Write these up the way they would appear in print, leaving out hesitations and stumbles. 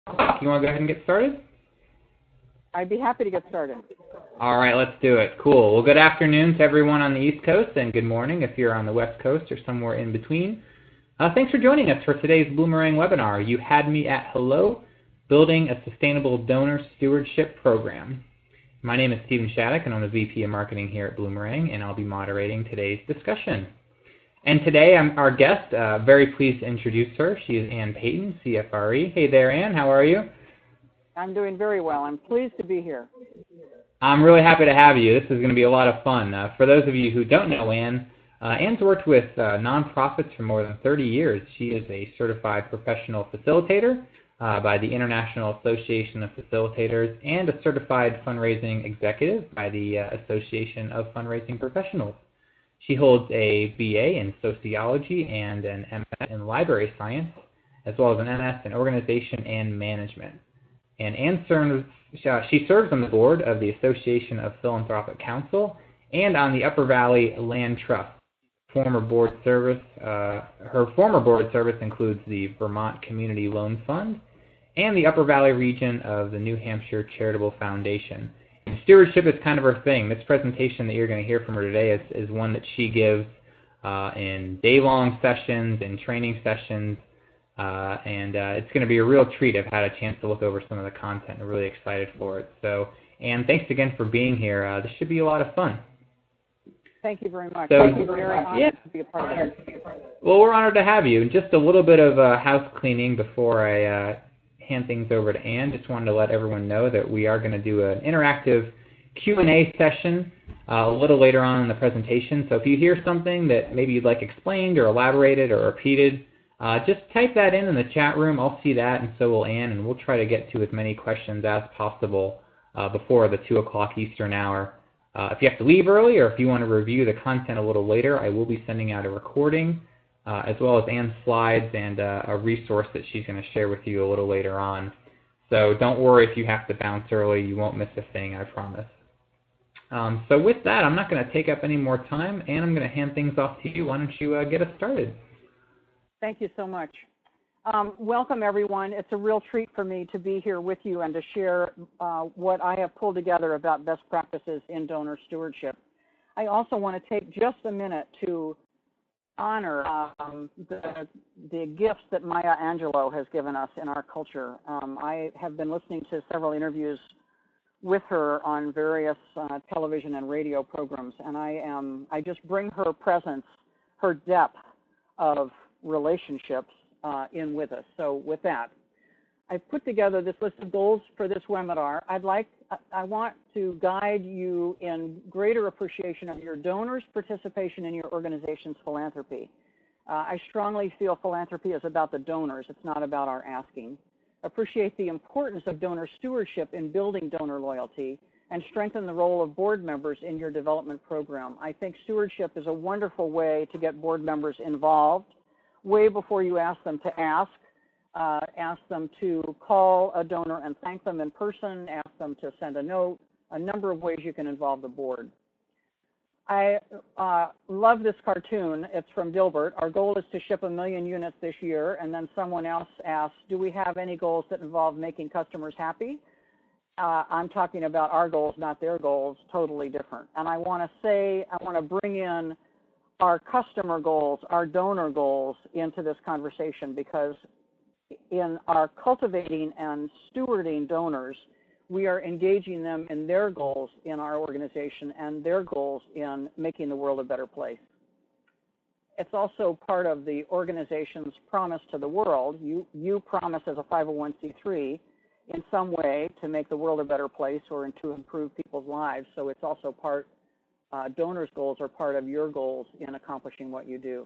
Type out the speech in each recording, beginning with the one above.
You want to go ahead and get started? I'd be happy to get started. All right, let's do it. Cool. Well, good afternoon to everyone on the East Coast, and good morning if you're on the West Coast or somewhere in between. Thanks for joining us for today's Bloomerang webinar. You had me at Hello, Building a Sustainable Donor Stewardship Program. My name is Stephen Shattuck, and I'm the VP of Marketing here at Bloomerang, and I'll be moderating today's discussion. And today, our guest, very pleased to introduce her. She is Peyton, CFRE. Hey there, Ann. How are you? I'm doing very well. I'm pleased to be here. I'm really happy to have you. This is going to be a lot of fun. For those of you who don't know Ann, Ann's worked with nonprofits for more than 30 years. She is a certified professional facilitator by the International Association of Facilitators and a certified fundraising executive by the Association of Fundraising Professionals. She holds a BA in sociology and an MS in library science, as well as an MS in organization and management. And Ann she serves on the board of the Association of Philanthropic Counsel and on the Upper Valley Land Trust. Her former board service includes the Vermont Community Loan Fund and the Upper Valley region of the New Hampshire Charitable Foundation. And stewardship is kind of her thing. This presentation that you're going to hear from her today is one that she gives in day-long sessions and training sessions. It's going to be a real treat. I've had a chance to look over some of the content and I'm really excited for it. So, Ann, thanks again for being here. This should be a lot of fun. Thank you very much. So, I'm very honored to be a part of it. Well, we're honored to have you. Just a little bit of house cleaning before I hand things over to Ann. Just wanted to let everyone know that we are going to do an interactive Q&A session a little later on in the presentation. So if you hear something that maybe you'd like explained or elaborated or repeated, just type that in the chat room. I'll see that, and so will Ann, and we'll try to get to as many questions as possible before the 2 o'clock Eastern hour. If you have to leave early or if you want to review the content a little later, I will be sending out a recording as well as Ann's slides and a resource that she's going to share with you a little later on. So don't worry if you have to bounce early. You won't miss a thing, I promise. So with that, I'm not going to take up any more time, and I'm going to hand things off to you. Why don't you get us started? Thank you so much. Welcome, everyone. It's a real treat for me to be here with you and to share what I have pulled together about best practices in donor stewardship. I also want to take just a minute to honor the gifts that Maya Angelou has given us in our culture. I have been listening to several interviews with her on various television and radio programs, and I just bring her presence, her depth of relationships in with us. So with that, I've put together this list of goals for this webinar. I want to guide you in greater appreciation of your donors' participation in your organization's philanthropy. I strongly feel philanthropy is about the donors. It's not about our asking. Appreciate the importance of donor stewardship in building donor loyalty and strengthen the role of board members in your development program. I think stewardship is a wonderful way to get board members involved way before you ask them to ask them to call a donor and thank them in person, ask them to send a note, a number of ways you can involve the board. I love this cartoon. It's from Dilbert. Our goal is to ship 1 million units this year, and then someone else asks, do we have any goals that involve making customers happy? I'm talking about our goals, not their goals, totally different. And I want to bring in our customer goals, our donor goals into this conversation, because in our cultivating and stewarding donors, we are engaging them in their goals in our organization and their goals in making the world a better place. It's also part of the organization's promise to the world. You promise as a 501c3 in some way to make the world a better place or to improve people's lives. So it's also part, donors' goals are part of your goals in accomplishing what you do.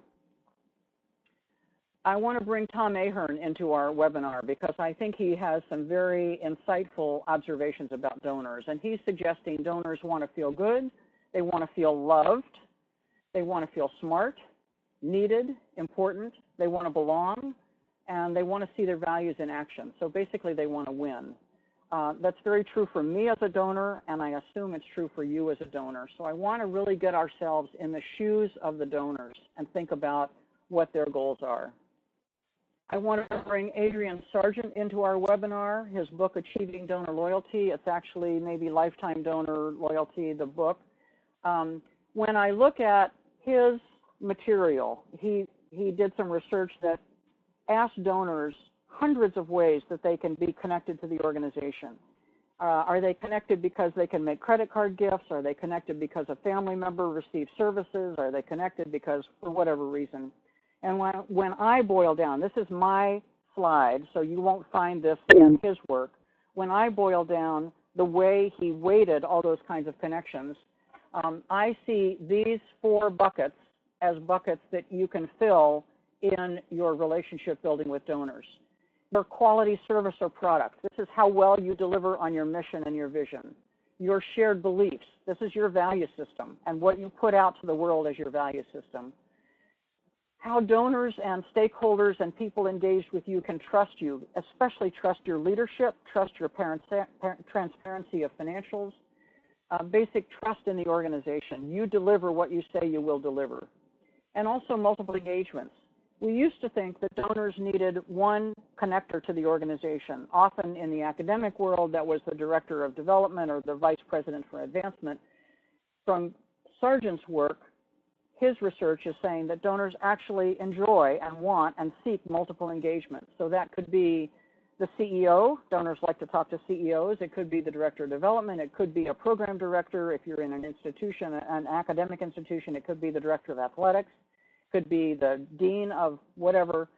I want to bring Tom Ahern into our webinar because I think he has some very insightful observations about donors. And he's suggesting donors want to feel good, they want to feel loved, they want to feel smart, needed, important, they want to belong, and they want to see their values in action. So basically they want to win. That's very true for me as a donor, and I assume it's true for you as a donor. So I want to really get ourselves in the shoes of the donors and think about what their goals are. I want to bring Adrian Sargent into our webinar. His book, Achieving Donor Loyalty. It's actually maybe Lifetime Donor Loyalty, the book. When I look at his material, he did some research that asked donors hundreds of ways that they can be connected to the organization. Are they connected because they can make credit card gifts? Are they connected because a family member receives services? Are they connected because for whatever reason? And when I boil down, this is my slide, so you won't find this in his work. When I boil down the way he weighted all those kinds of connections, I see these 4 buckets as buckets that you can fill in your relationship building with donors. Your quality service or product. This is how well you deliver on your mission and your vision. Your shared beliefs. This is your value system and what you put out to the world as your value system. How donors and stakeholders and people engaged with you can trust you, especially trust your leadership, trust your transparency of financials, basic trust in the organization. You deliver what you say you will deliver. And also multiple engagements. We used to think that donors needed one connector to the organization. Often in the academic world, that was the director of development or the vice president for advancement. From Sargent's work, his research is saying that donors actually enjoy and want and seek multiple engagements. So that could be the CEO. Donors like to talk to CEOs. It could be the director of development. It could be a program director if you're in an institution, an academic institution. It could be the director of athletics. Could be the dean of whatever.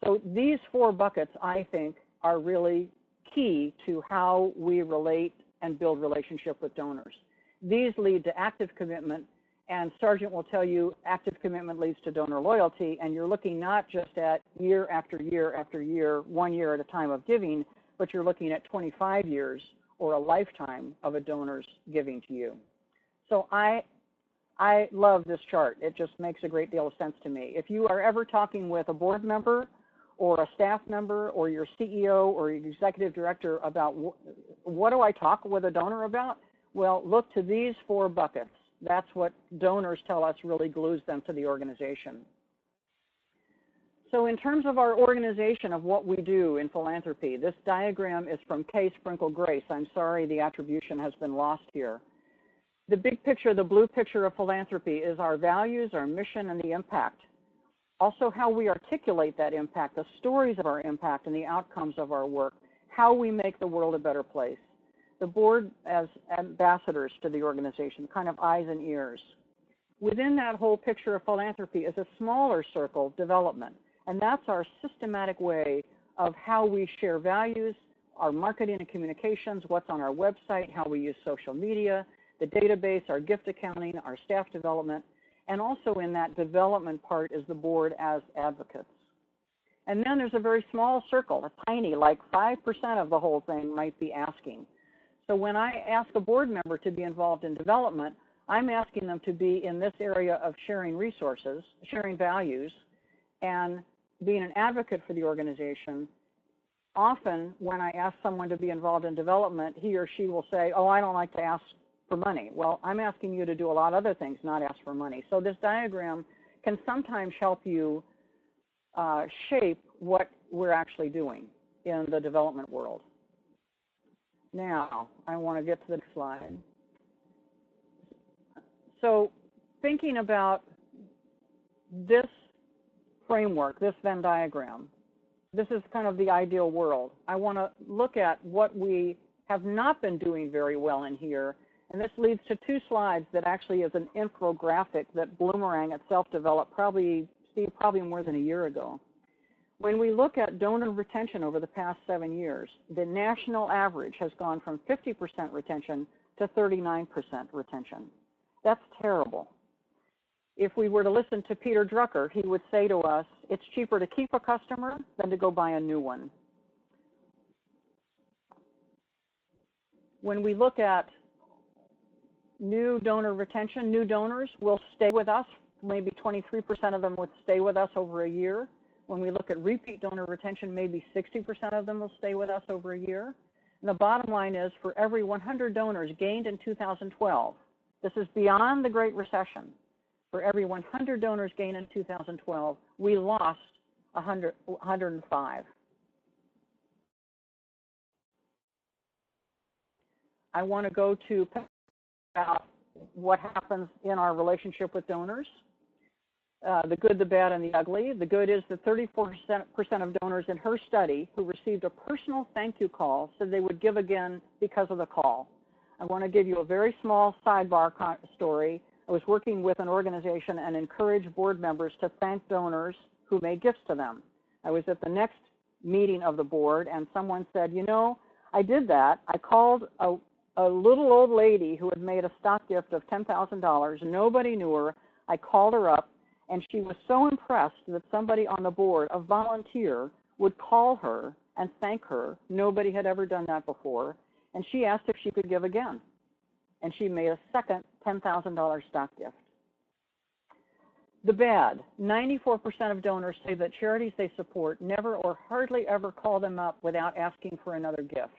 So these 4 buckets, I think, are really key to how we relate and build relationship with donors. These lead to active commitment, and Sargent will tell you active commitment leads to donor loyalty, and you're looking not just at year after year after year, 1 year at a time of giving, but you're looking at 25 years or a lifetime of a donor's giving to you. So I love this chart. It just makes a great deal of sense to me. If you are ever talking with a board member or a staff member or your CEO or your executive director about what do I talk with a donor about, well, look to these 4 buckets. That's what donors tell us really glues them to the organization. So in terms of our organization of what we do in philanthropy, this diagram is from K. Sprinkle Grace. I'm sorry the attribution has been lost here. The big picture, the blue picture of philanthropy is our values, our mission, and the impact. Also how we articulate that impact, the stories of our impact and the outcomes of our work, how we make the world a better place. The board as ambassadors to the organization, kind of eyes and ears. Within that whole picture of philanthropy is a smaller circle, development, and that's our systematic way of how we share values, our marketing and communications, what's on our website, how we use social media, the database, our gift accounting, our staff development, and also in that development part is the board as advocates. And then there's a very small circle, a tiny, like 5% of the whole thing might be asking. So when I ask a board member to be involved in development, I'm asking them to be in this area of sharing resources, sharing values, and being an advocate for the organization. Often when I ask someone to be involved in development, he or she will say, oh, I don't like to ask for money. Well, I'm asking you to do a lot of other things, not ask for money. So this diagram can sometimes help you shape what we're actually doing in the development world. Now, I want to get to the next slide. So thinking about this framework, this Venn diagram, this is kind of the ideal world. I want to look at what we have not been doing very well in here. And this leads to 2 slides that actually is an infographic that Bloomerang itself developed probably more than a year ago. When we look at donor retention over the past 7 years, the national average has gone from 50% retention to 39% retention. That's terrible. If we were to listen to Peter Drucker, he would say to us, it's cheaper to keep a customer than to go buy a new one. When we look at new donor retention, new donors will stay with us. Maybe 23% of them would stay with us over a year. When we look at repeat donor retention, maybe 60% of them will stay with us over a year. And the bottom line is for every 100 donors gained in 2012, this is beyond the Great Recession, for every 100 donors gained in 2012, we lost 105. I want to go to about what happens in our relationship with donors, the good, the bad, and the ugly. The good is that 34% of donors in her study who received a personal thank you call said they would give again because of the call. I want to give you a very small sidebar story. I was working with an organization and encouraged board members to thank donors who made gifts to them. I was at the next meeting of the board, and someone said, you know, I did that. I called a little old lady who had made a stock gift of $10,000. Nobody knew her. I called her up, and she was so impressed that somebody on the board, a volunteer, would call her and thank her. Nobody had ever done that before. And she asked if she could give again. And she made a second $10,000 stock gift. The bad, 94% of donors say that charities they support never or hardly ever call them up without asking for another gift.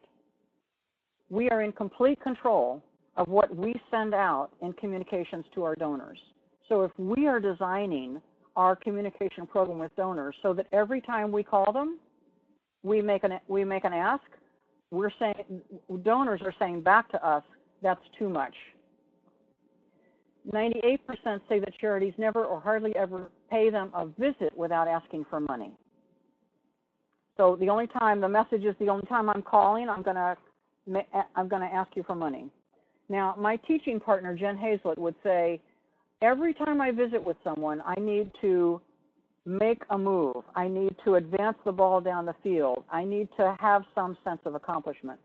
We are in complete control of what we send out in communications to our donors. So if we are designing our communication program with donors so that every time we call them, we make an ask, we're saying, donors are saying back to us, that's too much. 98% say that charities never or hardly ever pay them a visit without asking for money. So the only time, the message is the only time I'm calling, I'm going to ask you for money. Now, my teaching partner, Jen Hazlett, would say, every time I visit with someone, I need to make a move. I need to advance the ball down the field. I need to have some sense of accomplishment.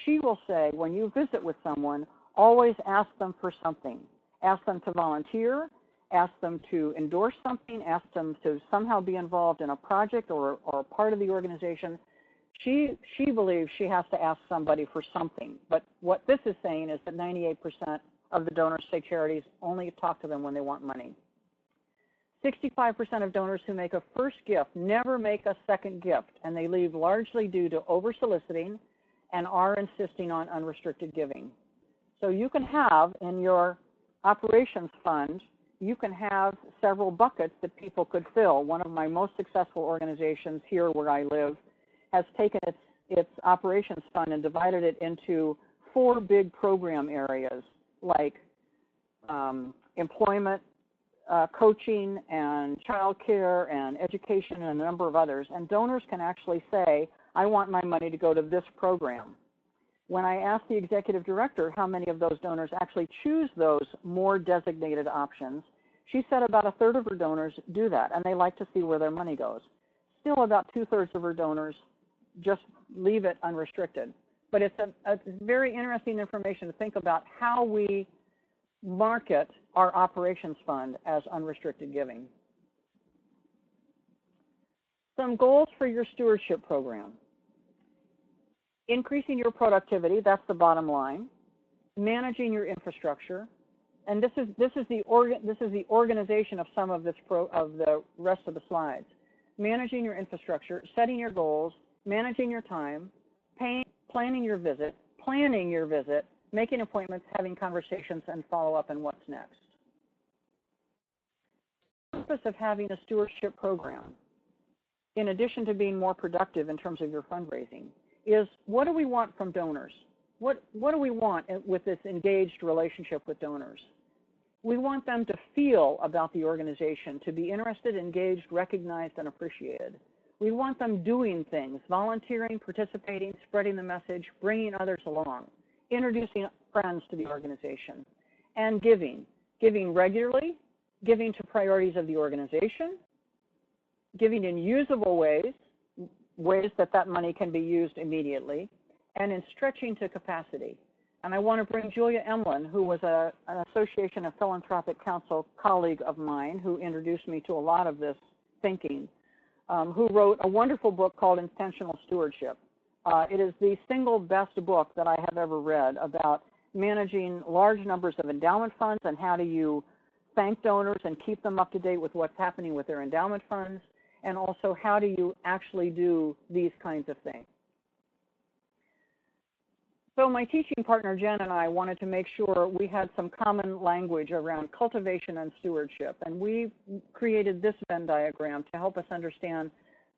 She will say, when you visit with someone, always ask them for something. Ask them to volunteer, ask them to endorse something, ask them to somehow be involved in a project or part of the organization. She believes she has to ask somebody for something. But what this is saying is that 98% of the donors say charities only talk to them when they want money. 65% of donors who make a first gift never make a second gift, and they leave largely due to over-soliciting and are insisting on unrestricted giving. So you can have in your operations fund, you can have several buckets that people could fill. One of my most successful organizations here where I live has taken its operations fund and divided it into 4 big program areas like employment, coaching, and child care, and education, and a number of others. And donors can actually say, I want my money to go to this program. When I asked the executive director how many of those donors actually choose those more designated options, she said about 1/3 of her donors do that, and they like to see where their money goes. Still, about 2/3 of her donors just leave it unrestricted. But it's very interesting information to think about how we market our operations fund as unrestricted giving. Some goals for your stewardship program. Increasing your productivity, that's the bottom line. Managing your infrastructure, and this is the organization of some of the rest of the slides. Managing your infrastructure, setting your goals, managing your time, planning your visit, making appointments, having conversations, and follow up, and what's next. The purpose of having a stewardship program, in addition to being more productive in terms of your fundraising, is what do we want from donors? What do we want with this engaged relationship with donors? We want them to feel about the organization, to be interested, engaged, recognized, and appreciated. We want them doing things, volunteering, participating, spreading the message, bringing others along, introducing friends to the organization, and giving regularly, giving to priorities of the organization, giving in usable ways that money can be used immediately, and in stretching to capacity. And I want to bring Julia Emlin, who was an Association of Philanthropic Council colleague of mine, who introduced me to a lot of this thinking, who wrote a wonderful book called Intentional Stewardship. It is the single best book that I have ever read about managing large numbers of endowment funds and how do you thank donors and keep them up to date with what's happening with their endowment funds, and also how do you actually do these kinds of things. So my teaching partner, Jen, and I wanted to make sure we had some common language around cultivation and stewardship, and we created this Venn diagram to help us understand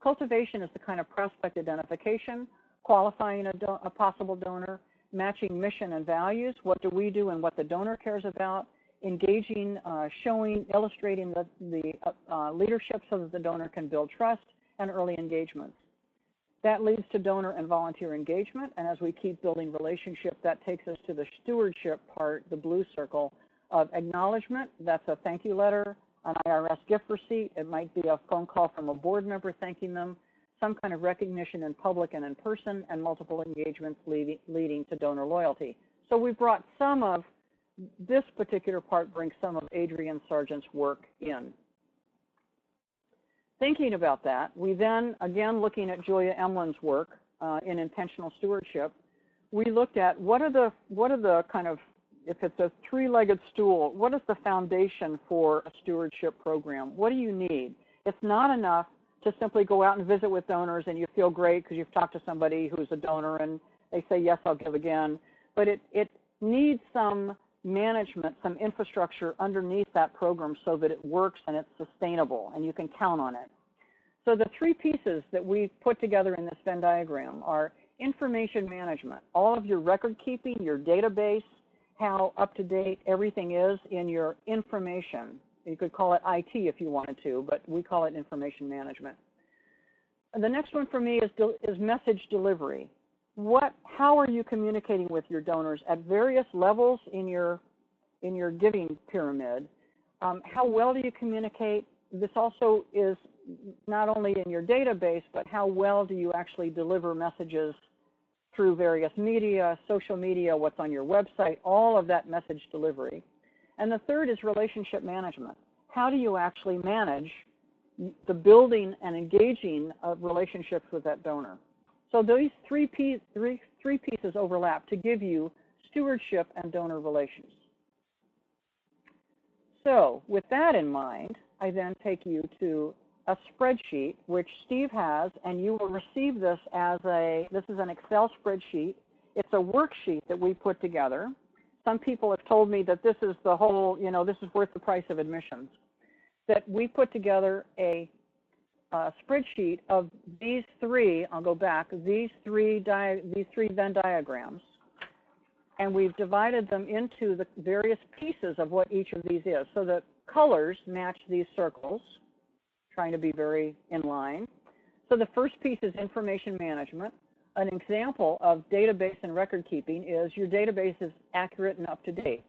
Cultivation is the kind of prospect identification, qualifying a possible donor, matching mission and values, what do we do and what the donor cares about, engaging, showing, illustrating the leadership so that the donor can build trust, and early engagements. That leads to donor and volunteer engagement, and as we keep building relationship, that takes us to the stewardship part, the blue circle, of acknowledgement. That's a thank you letter, an IRS gift receipt. It might be a phone call from a board member thanking them, some kind of recognition in public and in person, and multiple engagements leading to donor loyalty. So we brought some of this particular part, brings some of Adrienne Sargent's work in. Thinking about that, we then, again looking at Julia Emlin's work in intentional stewardship, we looked at what are the kind of, if it's a three-legged stool, what is the foundation for a stewardship program? What do you need? It's not enough to simply go out and visit with donors and you feel great because you've talked to somebody who's a donor and they say, yes, I'll give again. But it needs some management, some infrastructure underneath that program so that it works and it's sustainable and you can count on it. So the three pieces that we put together in this Venn diagram are information management, all of your record keeping, your database, how up to date everything is in your information. You could call it IT if you wanted to, but we call it information management. And the next one for me is message delivery. How are you communicating with your donors at various levels in your giving pyramid? How well do you communicate? This also is not only in your database, but how well do you actually deliver messages through various media, social media, what's on your website, all of that message delivery. And the third is relationship management. How do you actually manage the building and engaging of relationships with that donor? So these three pieces overlap to give you stewardship and donor relations. So with that in mind, I then take you to a spreadsheet, which Steve has, and you will receive this as this is an Excel spreadsheet. It's a worksheet that we put together. Some people have told me that this is the whole, this is worth the price of admissions. That we put together a spreadsheet of these three, I'll go back, these three Venn diagrams, and we've divided them into the various pieces of what each of these is. So the colors match these circles, trying to be very in line. So the first piece is information management. An example of database and record keeping is your database is accurate and up to date.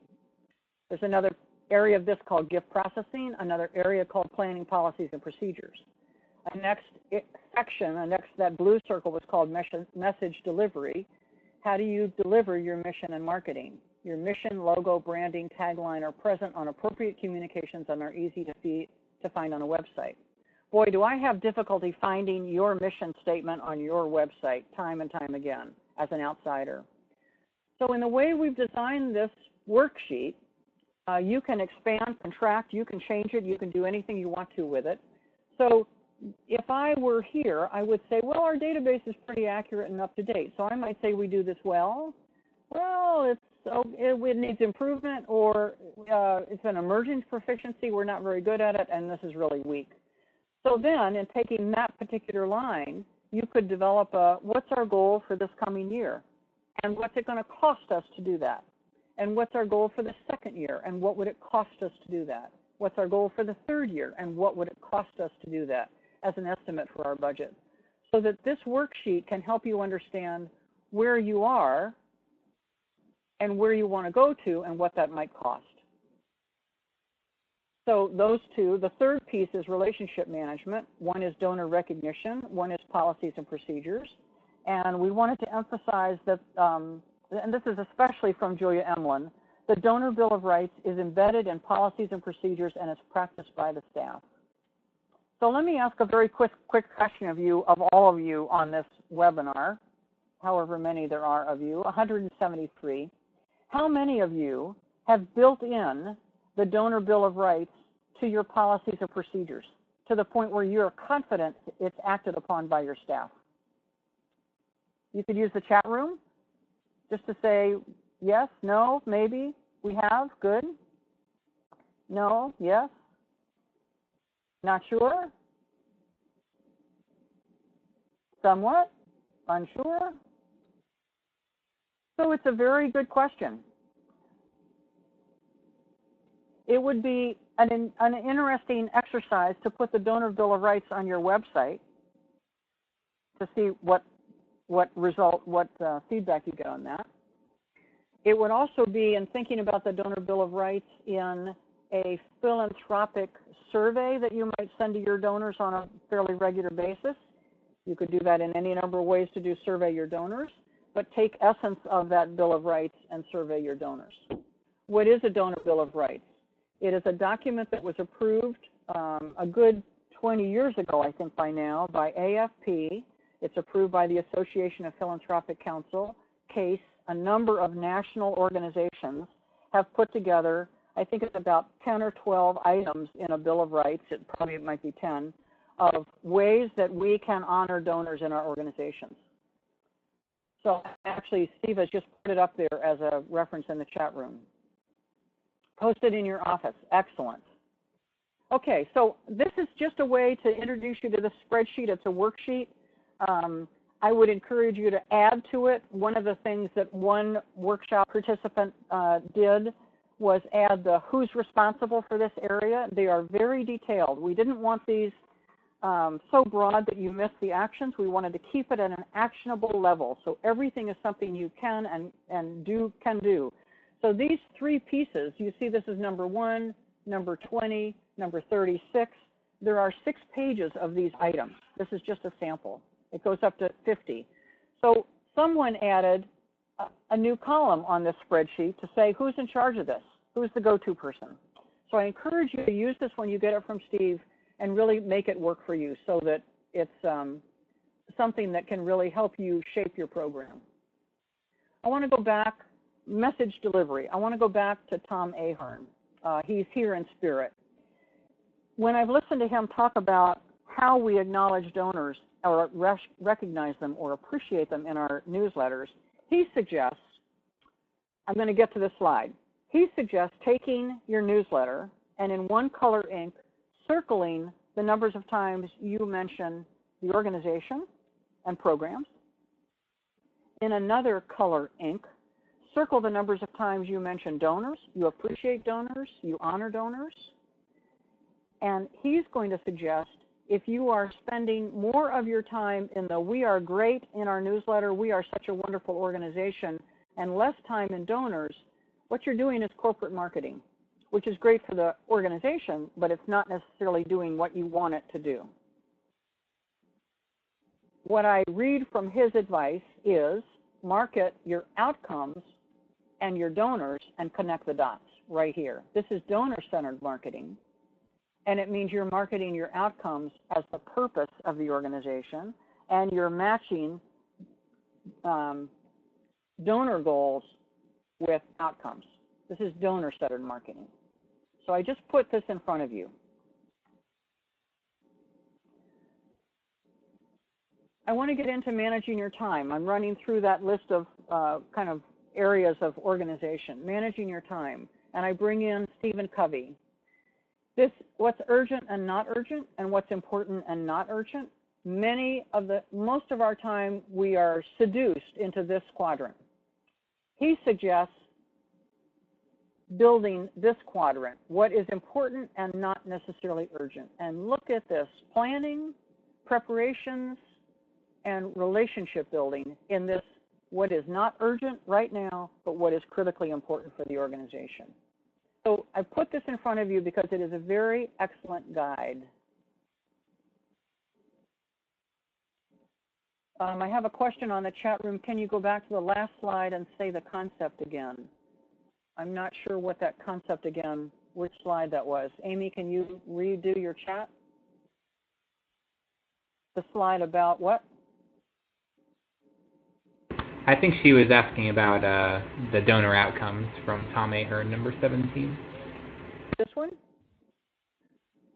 There's another area of this called gift processing, another area called planning policies and procedures. A next section, that blue circle was called message delivery. How do you deliver your mission and marketing? Your mission, logo, branding, tagline are present on appropriate communications and are easy to find on a website. Boy, do I have difficulty finding your mission statement on your website time and time again as an outsider. So in the way we've designed this worksheet, you can expand, contract, you can change it, you can do anything you want to with it. So if I were here, I would say, well, our database is pretty accurate and up to date. So I might say we do this well. Well, it needs improvement, or it's an emerging proficiency, we're not very good at it, and this is really weak. So then, in taking that particular line, you could develop what's our goal for this coming year? And what's it going to cost us to do that? And what's our goal for the second year? And what would it cost us to do that? What's our goal for the third year? And what would it cost us to do that as an estimate for our budget? So that this worksheet can help you understand where you are and where you want to go to and what that might cost. So those two, the third piece is relationship management. One is donor recognition, one is policies and procedures. And we wanted to emphasize that, and this is especially from Julia Emlin, the Donor Bill of Rights is embedded in policies and procedures and is practiced by the staff. So let me ask a very quick question of all of you on this webinar, however many there are of you, 173. How many of you have built in the Donor Bill of Rights to your policies or procedures to the point where you're confident it's acted upon by your staff? You could use the chat room just to say yes, no, maybe, we have, good, no, yes, not sure. Somewhat? Unsure? So it's a very good question. It would be an interesting exercise to put the Donor Bill of Rights on your website to see what feedback you get on that. It would also be in thinking about the Donor Bill of Rights in a philanthropic survey that you might send to your donors on a fairly regular basis. You could do that in any number of ways to survey your donors, but take essence of that Bill of Rights and survey your donors. What is a Donor Bill of Rights? It is a document that was approved a good 20 years ago, I think by now, by AFP. It's approved by the Association of Philanthropic Counsel, CASE. A number of national organizations have put together, I think it's about 10 or 12 items in a Bill of Rights, it might be 10, of ways that we can honor donors in our organizations. So actually, Steve has just put it up there as a reference in the chat room. Post it in your office. Excellent. Okay, so this is just a way to introduce you to the spreadsheet. It's a worksheet. I would encourage you to add to it. One of the things that one workshop participant did was add the who's responsible for this area. They are very detailed. We didn't want these so broad that you miss the actions. We wanted to keep it at an actionable level. So everything is something you can do. So these three pieces, you see this is number 1, number 20, number 36. There are 6 pages of these items. This is just a sample. It goes up to 50. So someone added a new column on this spreadsheet to say who's in charge of this, who's the go-to person. So I encourage you to use this when you get it from Steve and really make it work for you so that it's something that can really help you shape your program. I want to go back, message delivery. I want to go back to Tom Ahern. He's here in spirit. When I've listened to him talk about how we acknowledge donors or recognize them or appreciate them in our newsletters, he suggests, I'm going to get to this slide, he suggests taking your newsletter and in one color ink, circling the numbers of times you mention the organization and programs. In another color ink, circle the numbers of times you mention donors, you appreciate donors, you honor donors. And he's going to suggest if you are spending more of your time in the we are great in our newsletter, we are such a wonderful organization, and less time in donors, what you're doing is corporate marketing, which is great for the organization, but it's not necessarily doing what you want it to do. What I read from his advice is market your outcomes and your donors and connect the dots right here. This is donor-centered marketing. And it means you're marketing your outcomes as the purpose of the organization, and you're matching donor goals with outcomes. This is donor-centered marketing. So I just put this in front of you. I want to get into managing your time. I'm running through that list of kind of areas of organization, managing your time. And I bring in Stephen Covey. This, what's urgent and not urgent, and what's important and not urgent. Most of our time, we are seduced into this quadrant. He suggests building this quadrant, what is important and not necessarily urgent. And look at this, planning, preparations, and relationship building in this, what is not urgent right now, but what is critically important for the organization. So I put this in front of you because it is a very excellent guide. I have a question on the chat room. Can you go back to the last slide and say the concept again? I'm not sure what that concept again, which slide that was. Amy, can you redo your chat? The slide about what? I think she was asking about the donor outcomes from Tom Ahern, number 17. This one?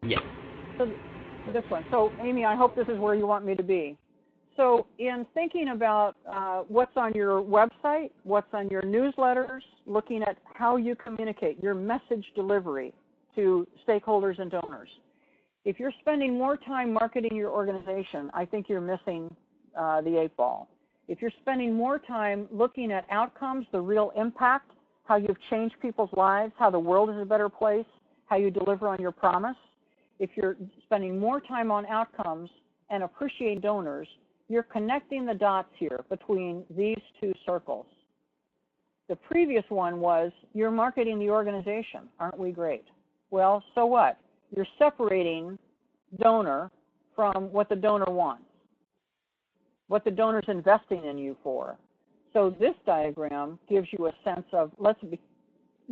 Yes. So this one. So, Amy, I hope this is where you want me to be. So in thinking about what's on your website, what's on your newsletters, looking at how you communicate, your message delivery to stakeholders and donors. If you're spending more time marketing your organization, I think you're missing the 8 ball. If you're spending more time looking at outcomes, the real impact, how you've changed people's lives, how the world is a better place, how you deliver on your promise, if you're spending more time on outcomes and appreciating donors, you're connecting the dots here between these two circles. The previous one was, you're marketing the organization. Aren't we great? Well, so what? You're separating donor from what the donor wants, what the donor's investing in you for. So this diagram gives you a sense of, let's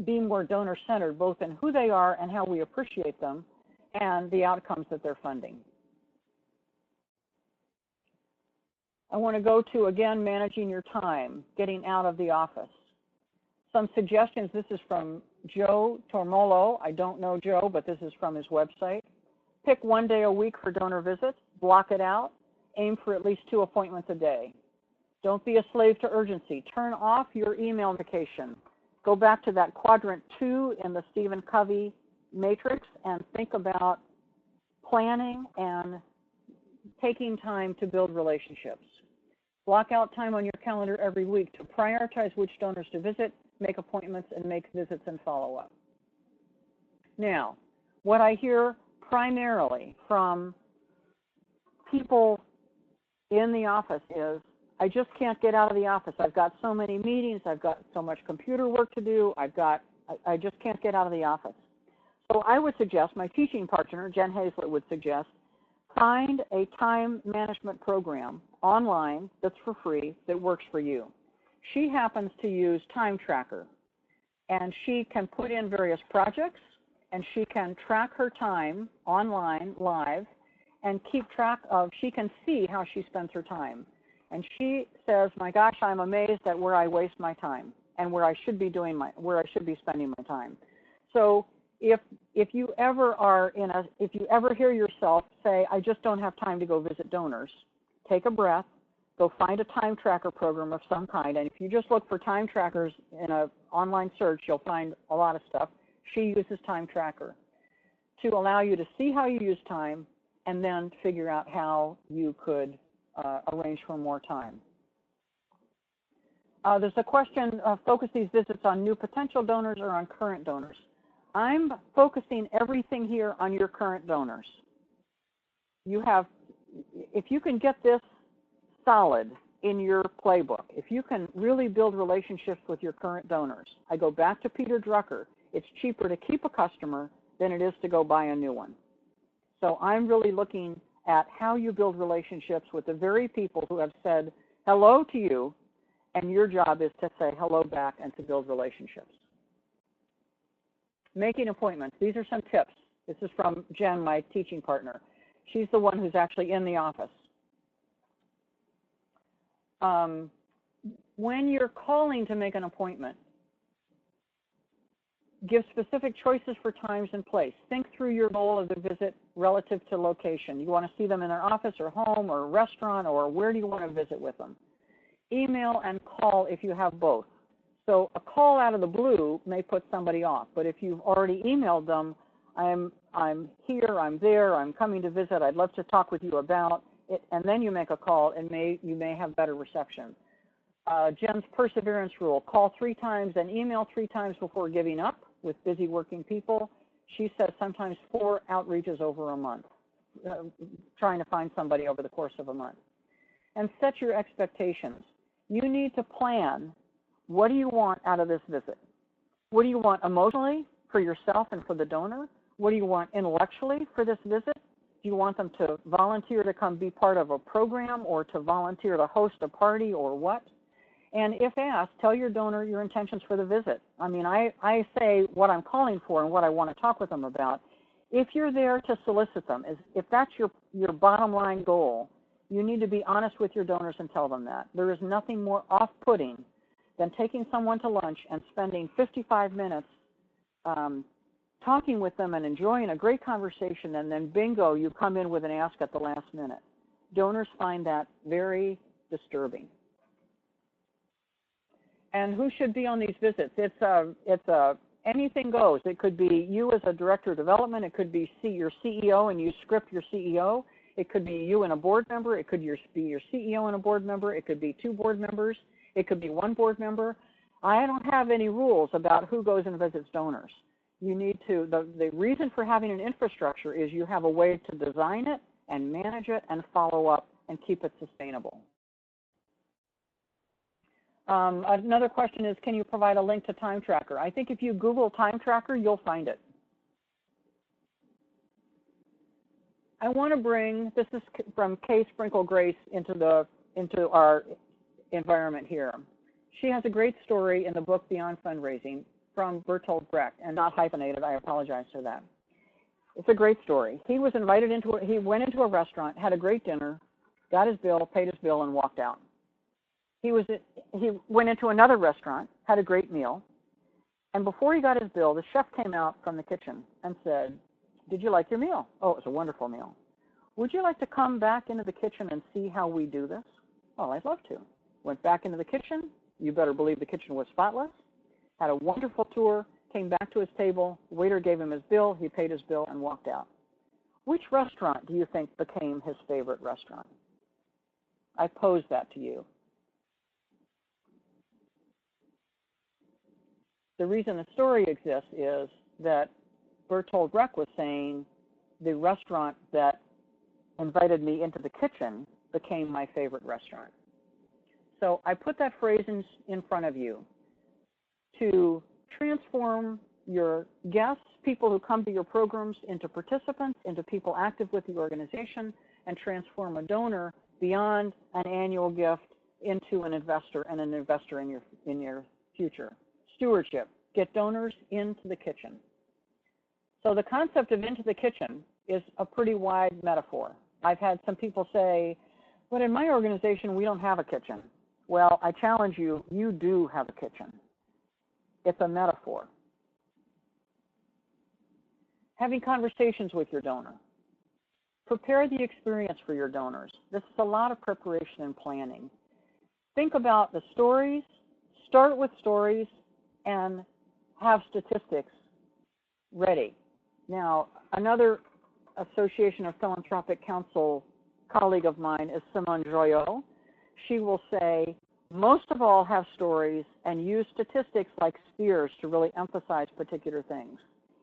be more donor-centered, both in who they are and how we appreciate them, and the outcomes that they're funding. I want to go to, again, managing your time, getting out of the office. Some suggestions. This is from Joe Tormolo. I don't know Joe, but this is from his website. Pick 1 day a week for donor visits. Block it out. Aim for at least 2 appointments a day. Don't be a slave to urgency. Turn off your email notification. Go back to that quadrant 2 in the Stephen Covey matrix and think about planning and taking time to build relationships. Block out time on your calendar every week to prioritize which donors to visit, make appointments, and make visits and follow-up. Now, what I hear primarily from people in the office is, I just can't get out of the office. I've got so many meetings. I've got so much computer work to do. I just can't get out of the office. So I would suggest, my teaching partner, Jen Hazlett, would suggest, find a time management program online that's for free that works for you. She happens to use Time Tracker, and she can put in various projects, and she can track her time online, live, and keep track of, she can see how she spends her time. And she says, my gosh, I'm amazed at where I waste my time and where I should be spending my time. So if you ever hear yourself say, I just don't have time to go visit donors, take a breath, go find a time tracker program of some kind. And if you just look for time trackers in an online search, you'll find a lot of stuff. She uses Time Tracker to allow you to see how you use time and then figure out how you could arrange for more time. There's a question, focus these visits on new potential donors or on current donors. I'm focusing everything here on your current donors. If you can get this solid in your playbook, if you can really build relationships with your current donors, I go back to Peter Drucker, it's cheaper to keep a customer than it is to go buy a new one. So I'm really looking at how you build relationships with the very people who have said hello to you, and your job is to say hello back and to build relationships. Making appointments. These are some tips. This is from Jen, my teaching partner. She's the one who's actually in the office. When you're calling to make an appointment, give specific choices for times and place. Think through your goal of the visit relative to location. You want to see them in their office or home or restaurant, or where do you want to visit with them? Email and call if you have both. So a call out of the blue may put somebody off, but if you've already emailed them, I'm here, I'm there, I'm coming to visit, I'd love to talk with you about it, and then you make a call, and you may have better reception. Jen's perseverance rule, call 3 times and email 3 times before giving up with busy working people. She says sometimes 4 outreaches over a month, trying to find somebody over the course of a month. And set your expectations. You need to plan, what do you want out of this visit? What do you want emotionally for yourself and for the donor? What do you want intellectually for this visit? Do you want them to volunteer to come be part of a program or to volunteer to host a party or what? And if asked, tell your donor your intentions for the visit. I mean, I say what I'm calling for and what I want to talk with them about. If you're there to solicit them, if that's your bottom line goal, you need to be honest with your donors and tell them that. There is nothing more off-putting than taking someone to lunch and spending 55 minutes talking with them and enjoying a great conversation, and then bingo, you come in with an ask at the last minute. Donors find that very disturbing. And who should be on these visits? Anything goes. It could be you as a director of development. It could be your CEO and you script your CEO. It could be you and a board member. It could be your CEO and a board member. It could be 2 board members. It could be 1 board member. I don't have any rules about who goes and visits donors. You need to, the reason for having an infrastructure is you have a way to design it and manage it and follow up and keep it sustainable. Another question is, can you provide a link to Time Tracker? I think if you Google Time Tracker, you'll find it. I want to bring, this is from Kay Sprinkle Grace into our environment here. She has a great story in the book Beyond Fundraising from Bertolt Brecht, and not hyphenated. I apologize for that. It's a great story. He was invited he went into a restaurant, had a great dinner, got his bill, paid his bill, and walked out. He went into another restaurant, had a great meal, and before he got his bill, the chef came out from the kitchen and said, "Did you like your meal?" "Oh, it was a wonderful meal." "Would you like to come back into the kitchen and see how we do this?" "Well, I'd love to." Went back into the kitchen. You better believe the kitchen was spotless. Had a wonderful tour, came back to his table, waiter gave him his bill, he paid his bill, and walked out. Which restaurant do you think became his favorite restaurant? I pose that to you. The reason the story exists is that Bertolt Brecht was saying the restaurant that invited me into the kitchen became my favorite restaurant. So I put that phrase in front of you to transform your guests, people who come to your programs, into participants, into people active with the organization, and transform a donor beyond an annual gift into an investor, and an investor in your future. Stewardship, get donors into the kitchen. So the concept of into the kitchen is a pretty wide metaphor. I've had some people say, but in my organization, we don't have a kitchen. Well, I challenge you, you do have a kitchen. It's a metaphor. Having conversations with your donor. Prepare the experience for your donors. This is a lot of preparation and planning. Think about the stories, start with stories, and have statistics ready. Now, another Association of Philanthropic Council colleague of mine is Simone Joyot. She will say, most of all have stories and use statistics like spheres to really emphasize particular things.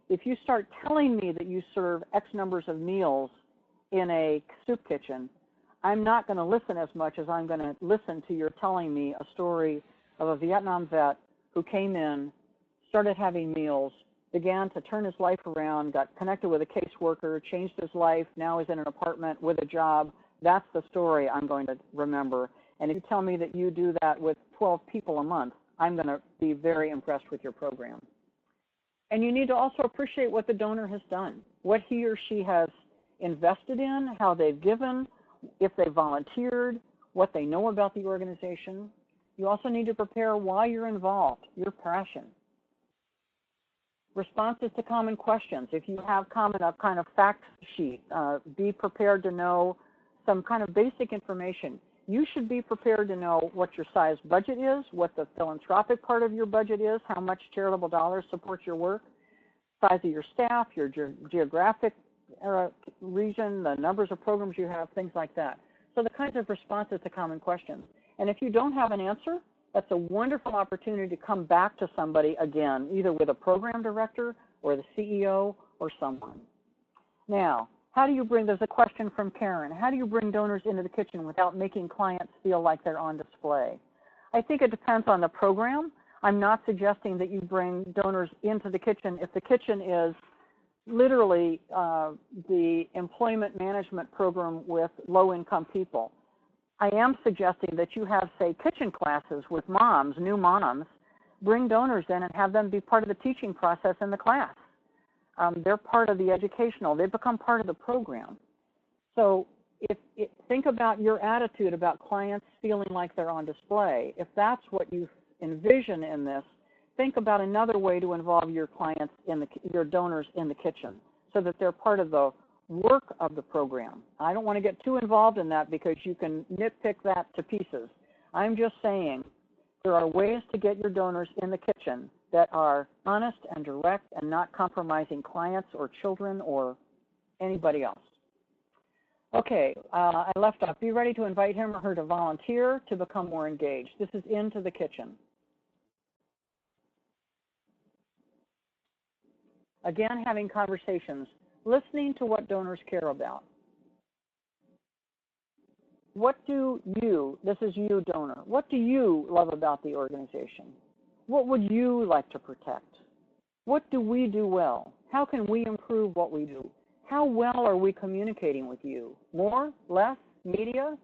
If you start telling me that you serve X numbers of meals in a soup kitchen, I'm not going to listen as much as I'm going to listen to your telling me a story of a Vietnam vet who came in, started having meals, began to turn his life around, got connected with a caseworker, changed his life, now is in an apartment with a job. That's the story I'm going to remember. And if you tell me that you do that with 12 people a month, I'm going to be very impressed with your program. And you need to also appreciate what the donor has done, what he or she has invested in, how they've given, if they volunteered, what they know about the organization. You also need to prepare why you're involved, your passion. Responses to common questions. If you have a kind of fact sheet, be prepared to know some kind of basic information. You should be prepared to know what your size budget is, what the philanthropic part of your budget is, how much charitable dollars support your work, size of your staff, your geographic region, the numbers of programs you have, things like that. So the kinds of responses to common questions. And if you don't have an answer, that's a wonderful opportunity to come back to somebody again, either with a program director or the CEO or someone. Now, how do you bring, there's a question from Karen, how do you bring donors into the kitchen without making clients feel like they're on display? I think it depends on the program. I'm not suggesting that you bring donors into the kitchen if the kitchen is literally the employment management program with low-income people. I am suggesting that you have, say, kitchen classes with moms, new moms, bring donors in and have them be part of the teaching process in the class. They're part of the educational. They become part of the program. So think about your attitude about clients feeling like they're on display. If that's what you envision in this, think about another way to involve your clients, your donors in the kitchen so that they're part of the work of the program. I don't want to get too involved in that because you can nitpick that to pieces. I'm just saying there are ways to get your donors in the kitchen that are honest and direct and not compromising clients or children or anybody else. Okay, I left off. Be ready to invite him or her to volunteer to become more engaged. This is into the kitchen. Again, having conversations, listening to what donors care about. What do you, this is you, donor, what do you love about the organization? What would you like to protect? What do we do well? How can we improve what we do? How well are we communicating with you? More, less, media?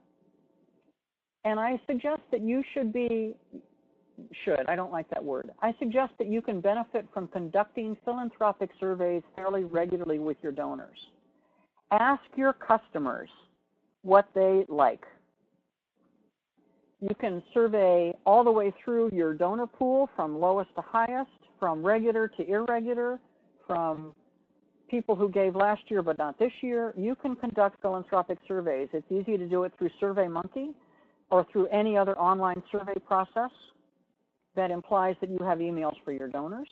And I suggest that you I don't like that word. I suggest that you can benefit from conducting philanthropic surveys fairly regularly with your donors. Ask your customers what they like. You can survey all the way through your donor pool from lowest to highest, from regular to irregular, from people who gave last year but not this year. You can conduct philanthropic surveys. It's easy to do it through SurveyMonkey or through any other online survey process that implies that you have emails for your donors.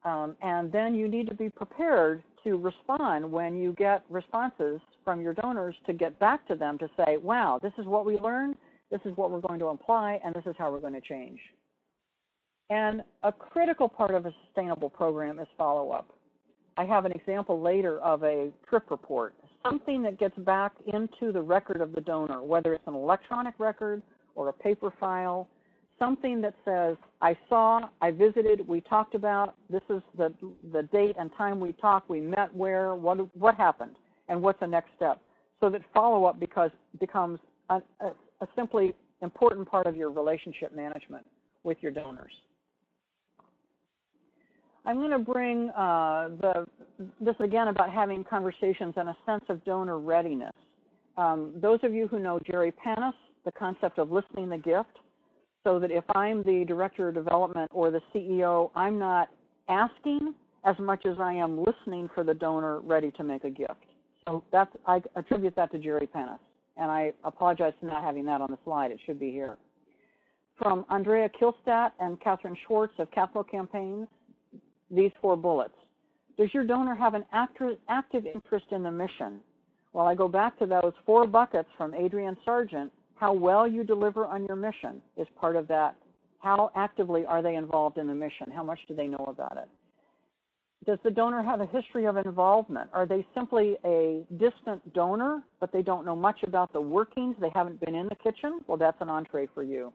And then you need to be prepared to respond when you get responses from your donors to get back to them to say, wow, this is what we learned, this is what we're going to apply, and this is how we're going to change. And a critical part of a sustainable program is follow-up. I have an example later of a trip report, something that gets back into the record of the donor, whether it's an electronic record or a paper file, something that says, I saw, I visited, we talked about, this is the date and time we talked, we met where, what happened, and what's the next step, so that follow-up becomes a simply important part of your relationship management with your donors. I'm going to bring this again about having conversations and a sense of donor readiness. Those of you who know Jerry Panis, the concept of listening the gift, so that if I'm the director of development or the CEO, I'm not asking as much as I am listening for the donor ready to make a gift. So I attribute that to Jerry Panis, and I apologize for not having that on the slide. It should be here. From Andrea Kilstadt and Catherine Schwartz of Capital Campaigns, these 4 bullets. Does your donor have an active interest in the mission? Well, I go back to those 4 buckets from Adrian Sargent. How well you deliver on your mission is part of that. How actively are they involved in the mission? How much do they know about it? Does the donor have a history of involvement? Are they simply a distant donor, but they don't know much about the workings? They haven't been in the kitchen? Well, that's an entree for you.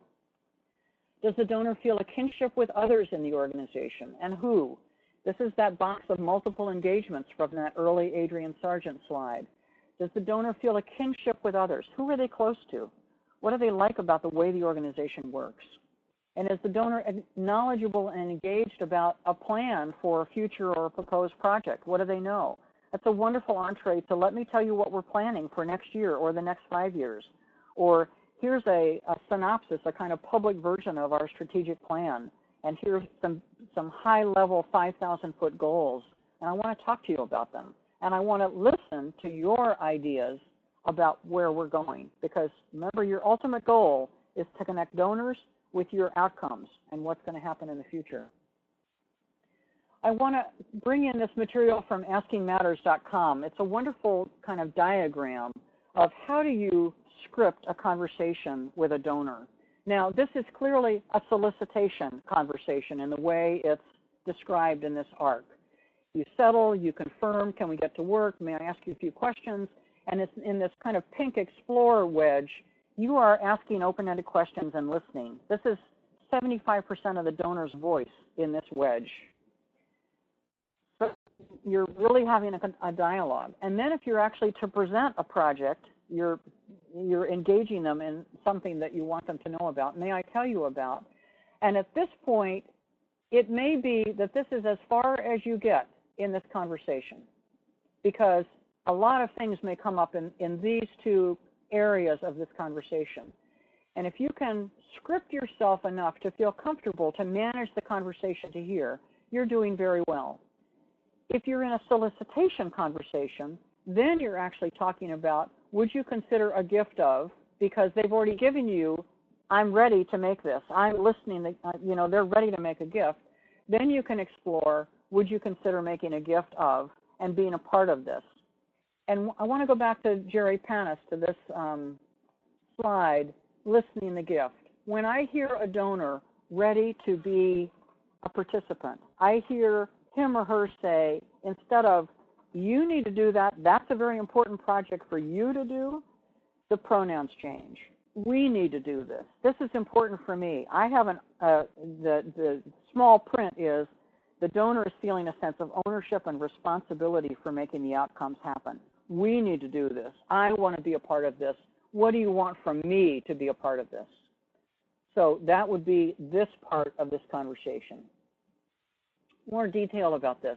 Does the donor feel a kinship with others in the organization, and who? This is that box of multiple engagements from that early Adrian Sargent slide. Does the donor feel a kinship with others? Who are they close to? What do they like about the way the organization works? And is the donor knowledgeable and engaged about a plan for a future or a proposed project? What do they know? That's a wonderful entree to let me tell you what we're planning for next year or the next 5 years. Or here's a synopsis, a kind of public version of our strategic plan. And here's some high-level 5,000-foot goals. And I want to talk to you about them. And I want to listen to your ideas about where we're going. Because remember, your ultimate goal is to connect donors with your outcomes and what's going to happen in the future. I want to bring in this material from AskingMatters.com. It's a wonderful kind of diagram of how do you script a conversation with a donor. Now, this is clearly a solicitation conversation in the way it's described in this arc. You settle, you confirm, can we get to work, may I ask you a few questions, and it's in this kind of pink explorer wedge, you are asking open-ended questions and listening. This is 75% of the donor's voice in this wedge. So you're really having a dialogue. And then if you're actually to present a project, you're engaging them in something that you want them to know about. May I tell you about? And at this point, it may be that this is as far as you get in this conversation, because a lot of things may come up in these 2 areas of this conversation. And if you can script yourself enough to feel comfortable to manage the conversation to hear, you're doing very well. If you're in a solicitation conversation, then you're actually talking about, would you consider a gift of, because they've already given you, I'm ready to make this, I'm listening, they're ready to make a gift. Then you can explore, would you consider making a gift of and being a part of this? And I want to go back to Jerry Panis, to this slide, listening the gift. When I hear a donor ready to be a participant, I hear him or her say, instead of, you need to do that, that's a very important project for you to do, the pronouns change. We need to do this. This is important for me. I haven't, the small print is, the donor is feeling a sense of ownership and responsibility for making the outcomes happen. We need to do this. I want to be a part of this. What do you want from me to be a part of this? So that would be this part of this conversation. More detail about this.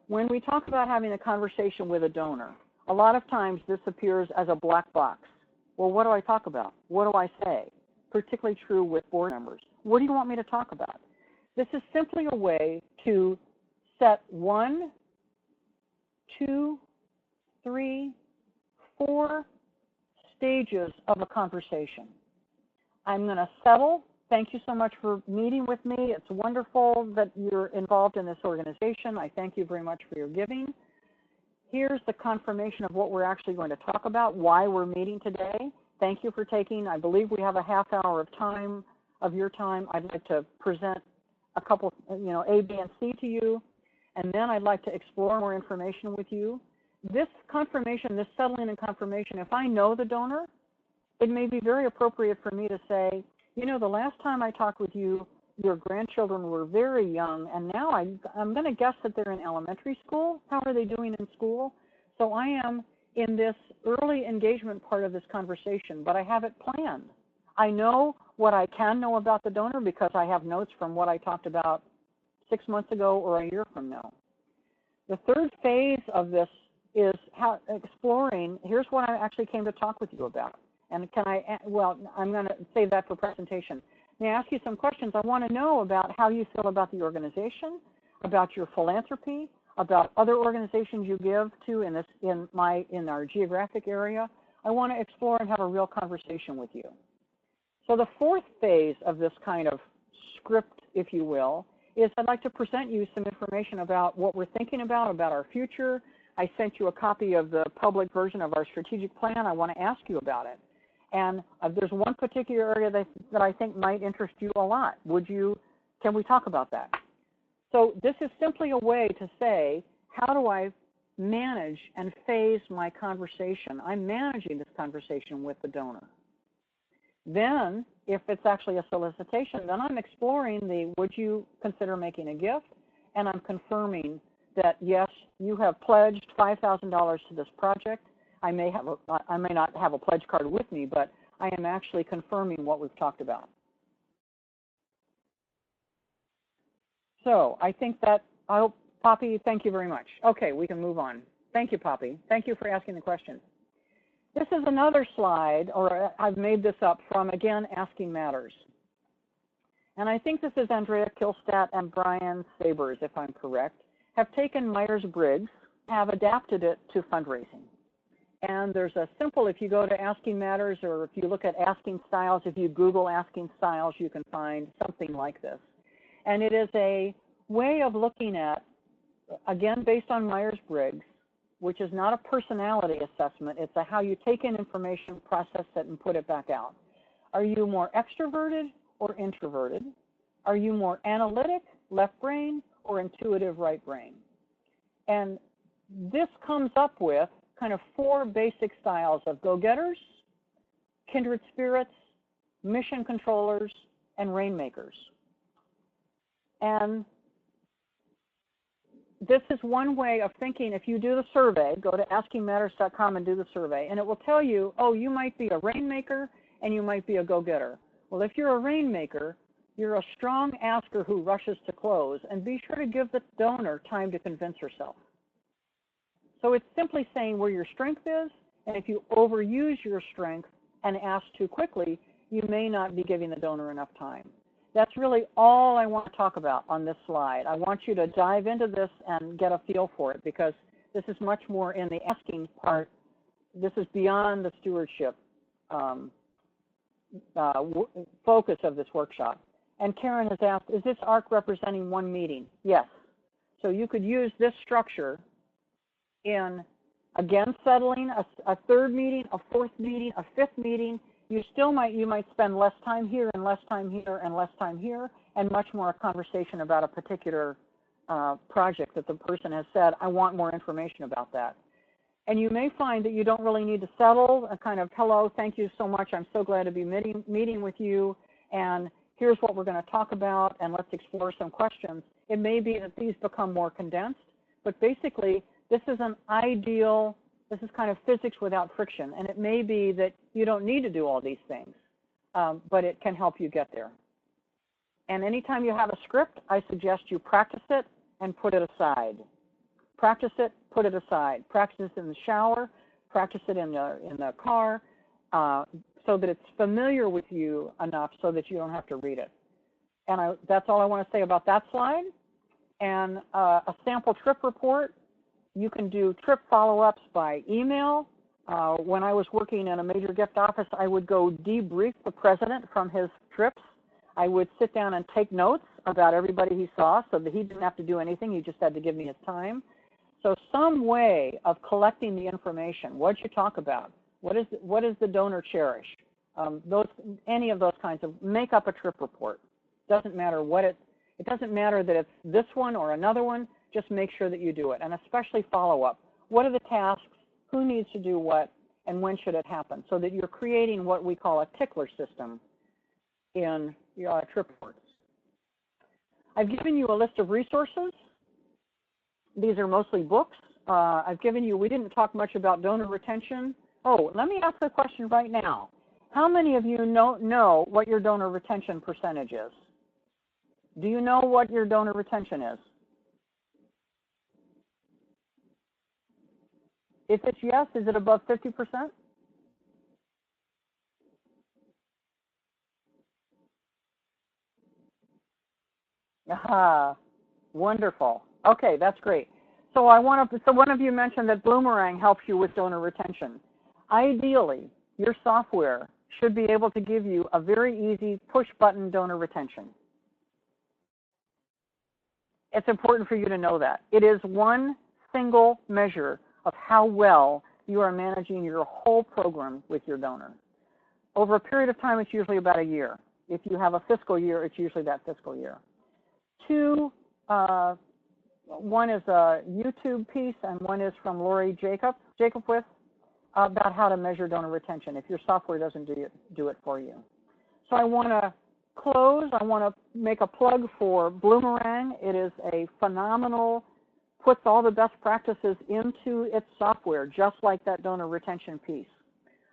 When we talk about having a conversation with a donor, a lot of times this appears as a black box. Well, what do I talk about? What do I say? Particularly true with board members. What do you want me to talk about? This is simply a way to set 1, 2, 3, 4 stages of a conversation. I'm going to settle. Thank you so much for meeting with me. It's wonderful that you're involved in this organization. I thank you very much for your giving. Here's the confirmation of what we're actually going to talk about, why we're meeting today. Thank you for taking, I believe we have a half hour of time, of your time. I'd like to present a couple, A, B, and C to you, and then I'd like to explore more information with you. This confirmation, this settling and confirmation, if I know the donor, it may be very appropriate for me to say, the last time I talked with you, your grandchildren were very young, and now I'm going to guess that they're in elementary school. How are they doing in school? So I am in this early engagement part of this conversation, but I have it planned. I know what I can know about the donor because I have notes from what I talked about 6 months ago or a year from now. The third phase of this is exploring, here's what I actually came to talk with you about. And I'm going to save that for presentation. May I ask you some questions? I want to know about how you feel about the organization, about your philanthropy, about other organizations you give to in our geographic area. I want to explore and have a real conversation with you. So the fourth phase of this kind of script, if you will, is I'd like to present you some information about what we're thinking about our future. I sent you a copy of the public version of our strategic plan. I want to ask you about it. And there's one particular area that I think might interest you a lot. Can we talk about that? So this is simply a way to say, how do I manage and phase my conversation? I'm managing this conversation with the donor. Then, if it's actually a solicitation, then I'm exploring would you consider making a gift? And I'm confirming that, yes, you have pledged $5,000 to this project. I may not have a pledge card with me, but I am actually confirming what we've talked about. So I think that, Poppy, thank you very much. Okay, we can move on. Thank you, Poppy. Thank you for asking the question. This is another slide, or I've made this up from, again, Asking Matters. And I think this is Andrea Kilstat and Brian Sabers, if I'm correct, have taken Myers-Briggs, have adapted it to fundraising. And there's a simple, if you go to Asking Matters, or if you look at asking styles, if you Google asking styles, you can find something like this. And it is a way of looking at, again, based on Myers-Briggs, which is not a personality assessment. It's a how you take in information, process it, and put it back out. Are you more extroverted or introverted? Are you more analytic, left brain, or intuitive, right brain? And this comes up with kind of 4 basic styles of go-getters, kindred spirits, mission controllers, and rainmakers. And this is one way of thinking. If you do the survey, go to askingmatters.com and do the survey, and it will tell you, oh, you might be a rainmaker and you might be a go-getter. Well, if you're a rainmaker, you're a strong asker who rushes to close, and be sure to give the donor time to convince herself. So it's simply saying where your strength is, and if you overuse your strength and ask too quickly, you may not be giving the donor enough time. That's really all I want to talk about on this slide. I want you to dive into this and get a feel for it, because this is much more in the asking part. This is beyond the stewardship focus of this workshop. And Karen has asked, is this arc representing one meeting? Yes. So you could use this structure in Again, settling a third meeting, a fourth meeting, a fifth meeting, you might spend less time here and less time here and less time here, and much more conversation about a particular project that the person has said, I want more information about that. And you may find that you don't really need to settle a kind of, hello, thank you so much, I'm so glad to be meeting with you, and here's what we're going to talk about, and let's explore some questions. It may be that these become more condensed, but basically, this is kind of physics without friction, and it may be that you don't need to do all these things, but it can help you get there. And anytime you have a script, I suggest you practice it and put it aside. Practice it, put it aside. Practice it in the shower, practice it in the car, so that it's familiar with you enough so that you don't have to read it. And that's all I want to say about that slide. And a sample trip report. You can do trip follow-ups by email. When I was working in a major gift office, I would go debrief the president from his trips. I would sit down and take notes about everybody he saw so that he didn't have to do anything. He just had to give me his time. So some way of collecting the information. What'd you talk about? What does the donor cherish? Any of those kinds of, make up a trip report. Doesn't matter it doesn't matter that it's this one or another one. Just make sure that you do it, and especially follow-up. What are the tasks? Who needs to do what? And when should it happen? So that you're creating what we call a tickler system in your trip reports. I've given you a list of resources. These are mostly books. We didn't talk much about donor retention. Oh, let me ask a question right now. How many of you know what your donor retention percentage is? Do you know what your donor retention is? If it's yes, is it above 50%? Aha, wonderful. Okay, that's great. So one of you mentioned that Bloomerang helps you with donor retention. Ideally, your software should be able to give you a very easy push-button donor retention. It's important for you to know that. It is one single measure of how well you are managing your whole program with your donor. Over a period of time, it's usually about a year. If you have a fiscal year, it's usually that fiscal year. One is a YouTube piece, and one is from Lori Jacobwith about how to measure donor retention if your software doesn't do it for you. So I want to close. I want to make a plug for Bloomerang. It is a phenomenal, puts all the best practices into its software, just like that donor retention piece.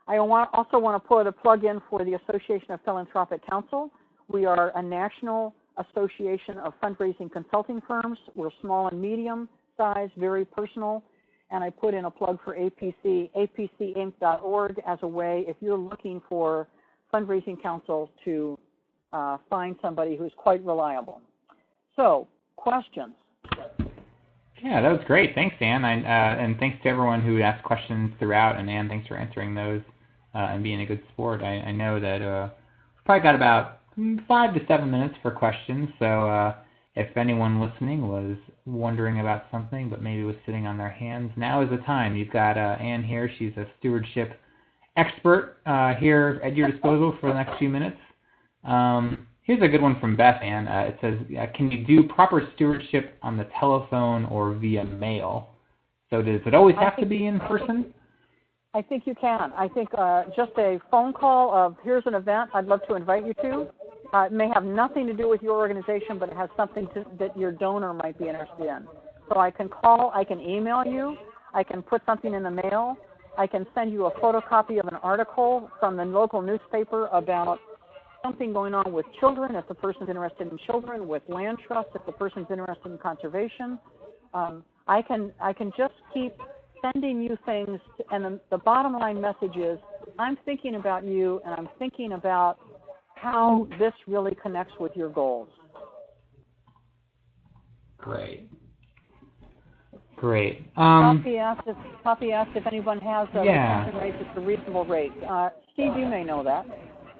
I also want to put a plug in for the Association of Philanthropic Counsel. We are a national association of fundraising consulting firms. We're small and medium size, very personal. And I put in a plug for APC, apcinc.org, as a way, if you're looking for fundraising counsel, to find somebody who's quite reliable. So, questions? Yeah, that was great. Thanks, Ann. And thanks to everyone who asked questions throughout. And Ann, thanks for answering those and being a good sport. I know that we've probably got about 5 to 7 minutes for questions. So if anyone listening was wondering about something but maybe was sitting on their hands, now is the time. You've got Ann here. She's a stewardship expert here at your disposal for the next few minutes. Here's a good one from Beth Ann. It says, can you do proper stewardship on the telephone or via mail? So does it always have to be in person? I think you can. I think just a phone call of, here's an event I'd love to invite you to. It may have nothing to do with your organization, but it has something that your donor might be interested in. So I can call, I can email you, I can put something in the mail, I can send you a photocopy of an article from the local newspaper about something going on with children, if the person's interested in children, with land trusts, if the person's interested in conservation. I can just keep sending you things, and the bottom line message is, I'm thinking about you, and I'm thinking about how this really connects with your goals. Great. Poppy asked if anyone has a retention rate that's a reasonable rate. Steve, you may know that.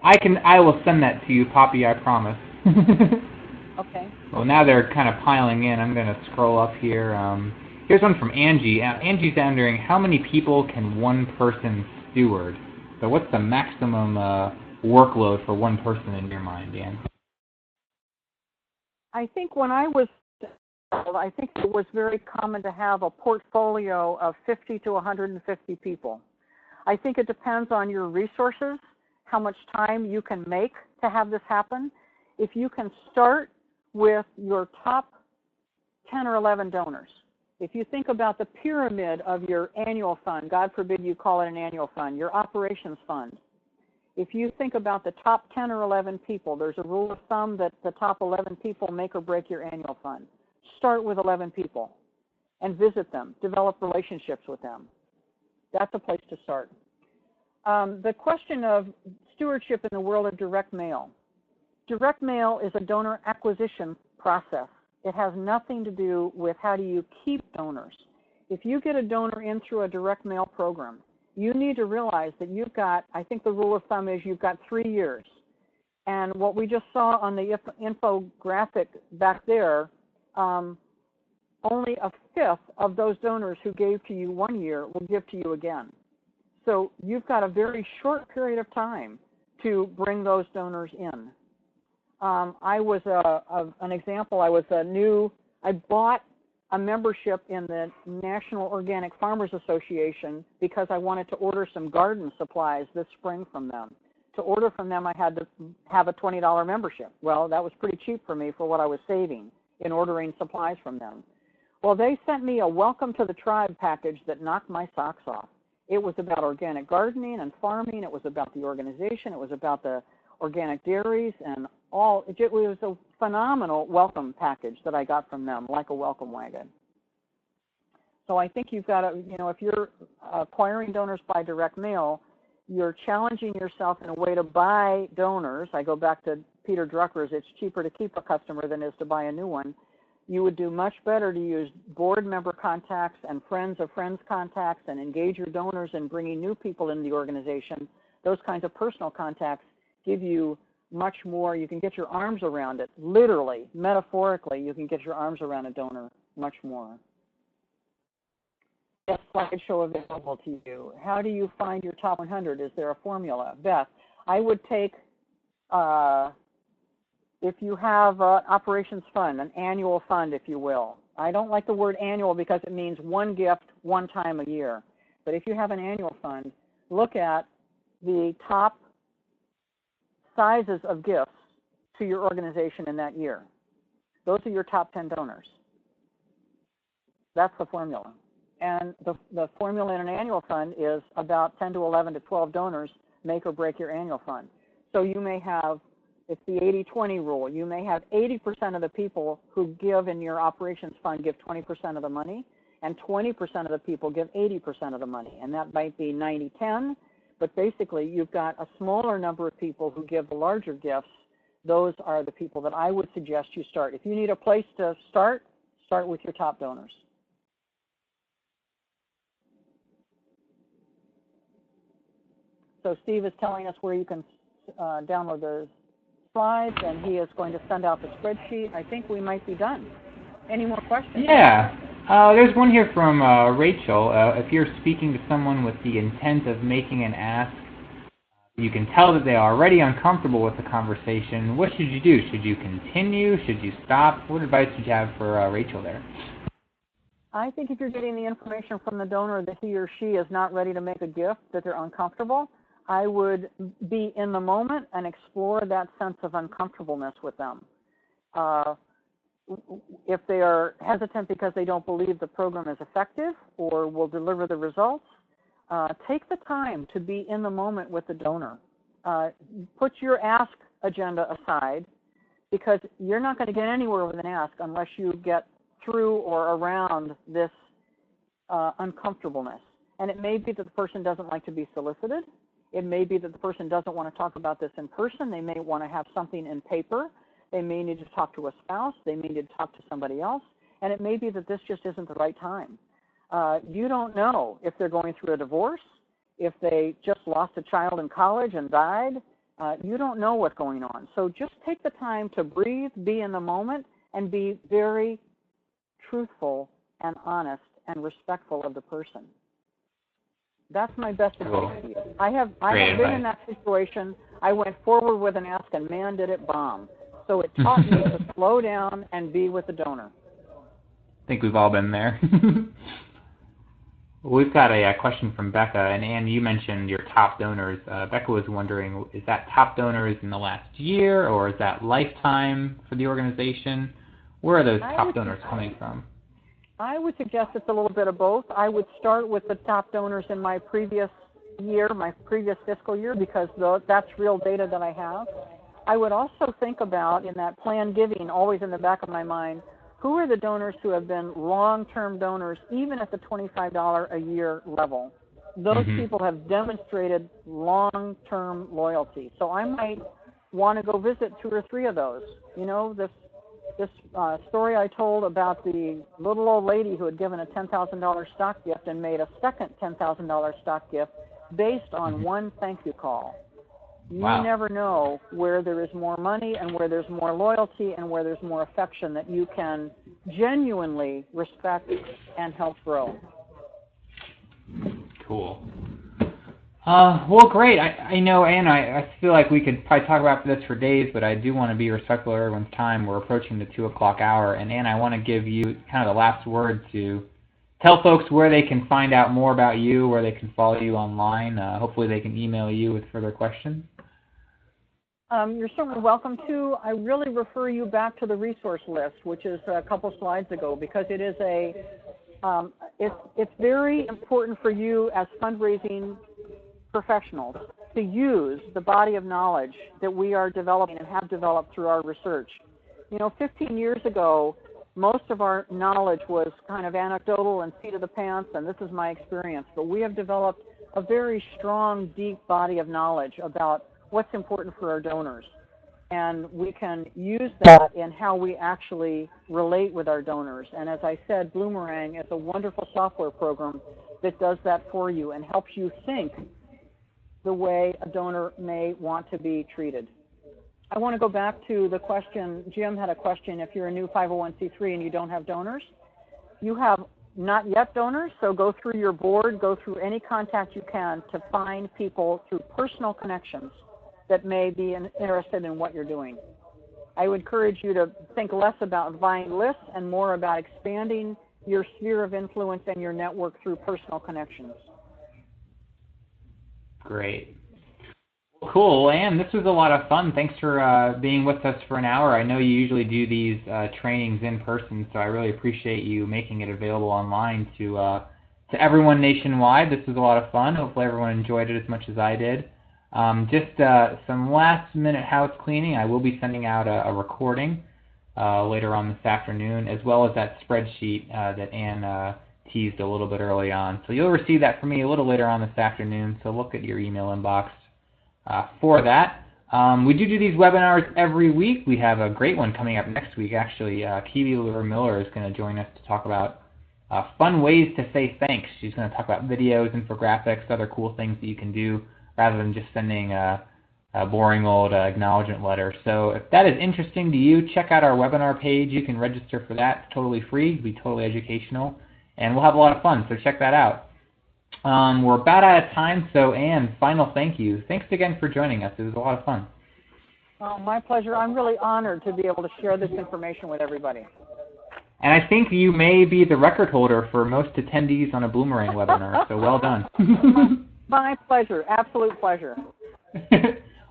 I will send that to you, Poppy, I promise. Okay. Well, now they're kind of piling in. I'm going to scroll up here. Here's one from Angie. Angie's wondering, how many people can one person steward? So what's the maximum workload for one person in your mind, Dan? I think when I think it was very common to have a portfolio of 50 to 150 people. I think it depends on your resources, how much time you can make to have this happen. If you can start with your top 10 or 11 donors, if you think about the pyramid of your annual fund, God forbid you call it an annual fund, your operations fund, if you think about the top 10 or 11 people, there's a rule of thumb that the top 11 people make or break your annual fund. Start with 11 people and visit them, develop relationships with them. That's a place to start. The question of stewardship in the world of direct mail. Direct mail is a donor acquisition process. It has nothing to do with how do you keep donors. If you get a donor in through a direct mail program, you need to realize that you've got, I think the rule of thumb is you've got 3 years. And what we just saw on the infographic back there, only a fifth of those donors who gave to you 1 year will give to you again. So you've got a very short period of time to bring those donors in. I was an example. I bought a membership in the National Organic Farmers Association because I wanted to order some garden supplies this spring from them. To order from them, I had to have a $20 membership. Well, that was pretty cheap for me for what I was saving in ordering supplies from them. Well, they sent me a Welcome to the Tribe package that knocked my socks off. It was about organic gardening and farming. It was about the organization. It was about the organic dairies and all. It was a phenomenal welcome package that I got from them, like a welcome wagon. So I think you've got to, if you're acquiring donors by direct mail, you're challenging yourself in a way to buy donors. I go back to Peter Drucker's, it's cheaper to keep a customer than it is to buy a new one. You would do much better to use board member contacts and friends of friends contacts and engage your donors in bringing new people into the organization. Those kinds of personal contacts give you much more. You can get your arms around it. Literally, metaphorically, you can get your arms around a donor much more. Best slideshow available to you. How do you find your top 100? Is there a formula? Beth, I would take, if you have an operations fund, an annual fund, if you will. I don't like the word annual because it means one gift one time a year. But if you have an annual fund, look at the top sizes of gifts to your organization in that year. Those are your top 10 donors. That's the formula. And the formula in an annual fund is about 10 to 11 to 12 donors make or break your annual fund. So you may have, it's the 80-20 rule. You may have 80% of the people who give in your operations fund give 20% of the money, and 20% of the people give 80% of the money. And that might be 90-10, but basically you've got a smaller number of people who give the larger gifts. Those are the people that I would suggest you start. If you need a place to start with your top donors. So Steve is telling us where you can download the slides, and he is going to send out the spreadsheet. I think we might be done. Any more questions? Yeah. There's one here from Rachel. If you're speaking to someone with the intent of making an ask, you can tell that they are already uncomfortable with the conversation. What should you do? Should you continue? Should you stop? What advice would you have for Rachel there? I think if you're getting the information from the donor that he or she is not ready to make a gift, that they're uncomfortable, I would be in the moment and explore that sense of uncomfortableness with them. If they are hesitant because they don't believe the program is effective or will deliver the results, take the time to be in the moment with the donor. Put your ask agenda aside, because you're not going to get anywhere with an ask unless you get through or around this uncomfortableness. And it may be that the person doesn't like to be solicited. It may be that the person doesn't want to talk about this in person. They may want to have something in paper. They may need to talk to a spouse. They may need to talk to somebody else. And it may be that this just isn't the right time. You don't know if they're going through a divorce, if they just lost a child in college and died. You don't know what's going on. So just take the time to breathe, be in the moment, and be very truthful and honest and respectful of the person. That's my best advice to you. I have been in that situation. I went forward with an ask, and man, did it bomb. So it taught me to slow down and be with the donor. I think we've all been there. We've got a question from Becca, and Ann, you mentioned your top donors. Becca was wondering, is that top donors in the last year, or is that lifetime for the organization? Where are those top donors coming from? I would suggest it's a little bit of both. I would start with the top donors in my previous year, my previous fiscal year, because that's real data that I have. I would also think about, in that plan giving, always in the back of my mind, who are the donors who have been long-term donors, even at the $25 a year level? Those people have demonstrated long-term loyalty. So I might want to go visit 2 or 3 of those. You know, this story I told about the little old lady who had given a $10,000 stock gift and made a second $10,000 stock gift based on one thank you call. You never know where there is more money and where there's more loyalty and where there's more affection that you can genuinely respect and help grow. Cool. Well, great. I know, Ann, I feel like we could probably talk about this for days, but I do want to be respectful of everyone's time. We're approaching the 2 o'clock hour. And, Ann, I want to give you kind of the last word to tell folks where they can find out more about you, where they can follow you online. Hopefully they can email you with further questions. You're certainly welcome to. I really refer you back to the resource list, which is a couple slides ago, because it is it's very important for you as fundraising professionals to use the body of knowledge that we are developing and have developed through our research. You know, 15 years ago, most of our knowledge was kind of anecdotal and seat of the pants, and this is my experience. But we have developed a very strong, deep body of knowledge about what's important for our donors. And we can use that in how we actually relate with our donors. And as I said, Bloomerang is a wonderful software program that does that for you and helps you think the way a donor may want to be treated. I want to go back to the question. Jim had a question. If you're a new 501c3 and you don't have donors, you have not yet donors, so go through your board, go through any contact you can to find people through personal connections that may be interested in what you're doing. I would encourage you to think less about buying lists and more about expanding your sphere of influence and your network through personal connections. Great. Cool. Ann, this was a lot of fun. Thanks for being with us for an hour. I know you usually do these trainings in person, so I really appreciate you making it available online to everyone nationwide. This was a lot of fun. Hopefully everyone enjoyed it as much as I did. Just some last-minute house cleaning. I will be sending out a recording later on this afternoon, as well as that spreadsheet that Ann teased a little bit early on. So you'll receive that from me a little later on this afternoon, so look at your email inbox for that. We do these webinars every week. We have a great one coming up next week, actually. Kiwi Miller is going to join us to talk about fun ways to say thanks. She's going to talk about videos, infographics, other cool things that you can do rather than just sending a boring old acknowledgement letter. So if that is interesting to you, check out our webinar page. You can register for that. It's totally free. It'll be totally educational. And we'll have a lot of fun, so check that out. We're about out of time, so Ann, final thank you. Thanks again for joining us. It was a lot of fun. My pleasure. I'm really honored to be able to share this information with everybody. And I think you may be the record holder for most attendees on a Bloomerang webinar, so well done. My pleasure. Absolute pleasure.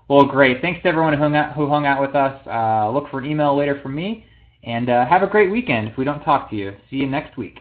Well, great. Thanks to everyone who hung out with us. Look for an email later from me, and have a great weekend if we don't talk to you. See you next week.